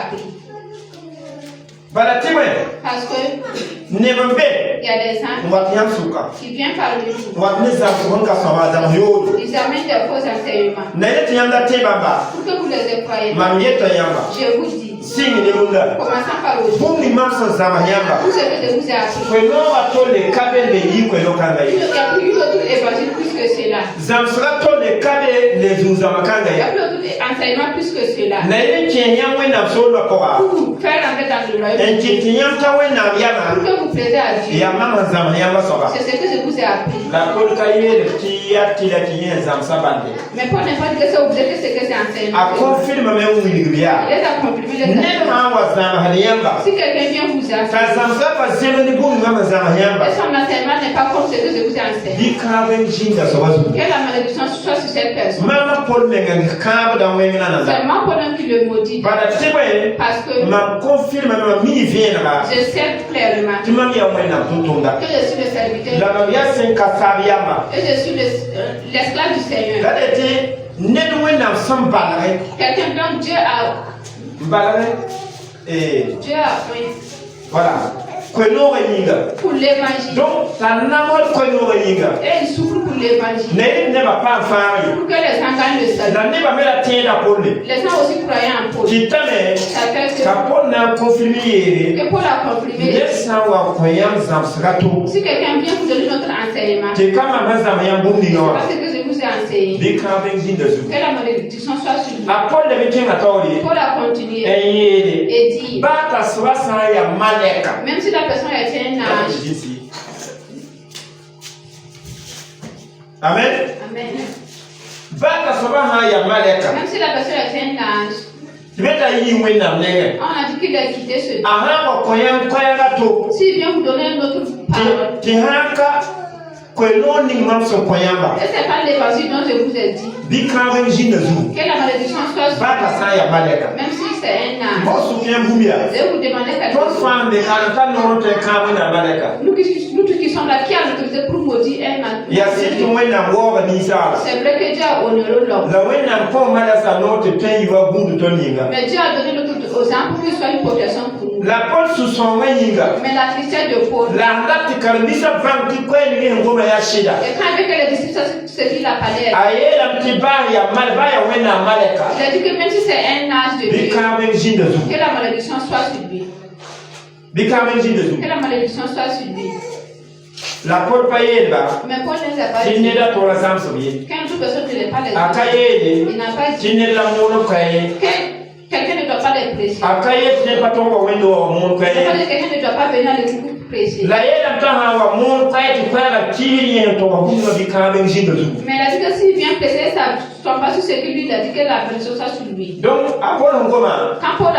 appris. Parce que il y a des gens qui viennent parler de vous. Ils amènent des faux enseignements. Pour que vous les croyez. Je vous dis. Commençons par aujourd'hui. Vous savez de vous appris. Il y a plus d'autres évangiles plus que cela. Il y a plus d'autres enseignements plus que cela. Pour vous faire entrer dans le royaume. Pour que vous plaisez à Dieu. C'est ce que je vous ai appris. Mais pour n'importe que ça, vous savez ce que c'est enseignement. Il les a confirmés. Si quelqu'un vient vous apprendre, et son enseignement n'est pas comme ce que je vous ai enseigné, que la malédiction soit sur cette personne. Seulement Paul qui le maudit. Parce que je sais clairement que je suis le serviteur et je suis l'esclave du Seigneur. Quelqu'un dont Dieu a voilà. Pour l'évangile. Donc, et il souffre pour l'évangile. Pour que les gens gagnent le salut. Les gens aussi croyaient en Paul. Ça fait que Paul a confirmé. Si quelqu'un vient vous donner notre enseignement, parce que je vous ai enseigné, que la malédiction soit sur lui. Paul a continué et dit, même si la personne était un ange. Amen. Amen. Même si la personne était un ange, on a dit qu'il a quitté ce Dieu. S'il vient vous donner une autre parole, et c'est pas l'évangile dont je vous ai dit, que la malédiction soit sur lui. Même si c'est un ange, je vous demandais quelque chose. Nous tous qui sommes là, qui a l'autorité pour maudire un ange? C'est vrai que Dieu a honoré l'homme. Mais Dieu a donné l'autorité aux hommes pour qu'il soit une protection pour nous. Mais la Christienne de Paul, et quand avec les disciples se dit la palette, il a dit que même si c'est un âge de Dieu, que la malédiction soit sur lui. Que la malédiction soit sur lui. La Paul paye là. Mais Paul ne les a pas dit. Quand toute personne ne l'est pas les dit, il n'a pas dit. Quelqu'un ne doit pas les presser. Quelqu'un ne doit pas venir à l'église pour presser. Mais il a dit que s'il vient presser, ça ne soit pas sur ce que lui il a dit que la malédiction soit sur lui. Donc, quand Paul a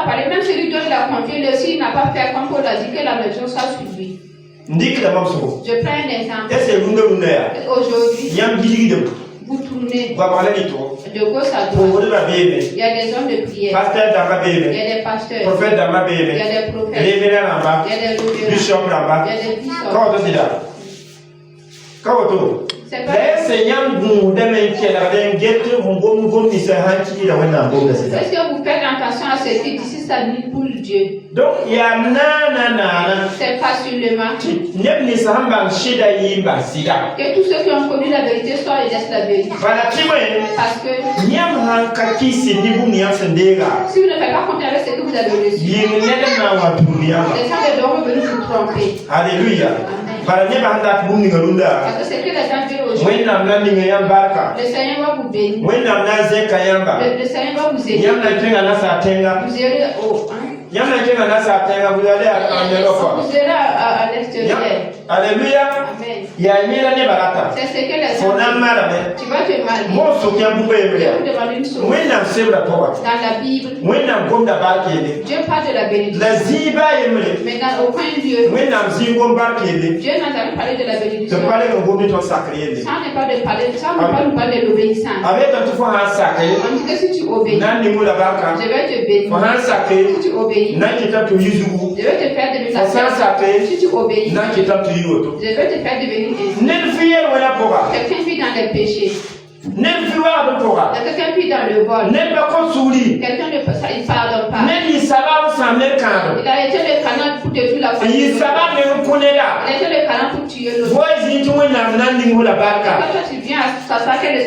parlé, même celui dont il a confié, lui aussi, il n'a pas fait comme Paul a dit que la malédiction soit sur lui. Je prends un exemple. Aujourd'hui, vous tournez de gauche à droite. Il y a des hommes de prière. Il y a des pasteurs. Il y a des prophètes. Il y a des révérends. Il y a des bishops. C'est pas est-ce que vous faites attention à ce qui d'ici ça dit pour Dieu? Donc, il y a c'est facilement que tous ceux qui ont connu la vérité soient les la vérité. Parce que si vous ne faites pas confiance avec ce que vous avez reçu, les gens devront venir vous tromper. Alléluia. Parce que c'est que les gens veulent aujourd'hui. Le Seigneur va vous bénir. Le Seigneur va vous aider. Vous irez au vous irez à l'extérieur. Alléluia. Amen. C'est ce que les gens tu vas te marier. Je vais vous demander une chose. Dans la Bible, Dieu parle de la bénédiction. Mais dans aucun lieu, Dieu n'a jamais parlé de la bénédiction. Ça n'est pas de parler, ça ne pas nous parler de l'obéissance. On dit que si tu obéis, je vais te bénir. Si tu obéis, je vais te faire de l'humanité. Si tu obéis, je biroto. Je veux te faire devenir ainsi. Nen fiyer wala poga. Quelqu'un vit dans les péchés. Nen fiwa poga. Quelqu'un vit dans le vol. Nen ba ko suri. Quelqu'un ne pardonne pas. Nen isaba sa merkando. Il a été le canal pour détruire la famille. Isaba ne kuneda. Il a été le canal pour tuer l'autre. Voici tu wena nandi ngula barka. Quand tu viens à s'attaquer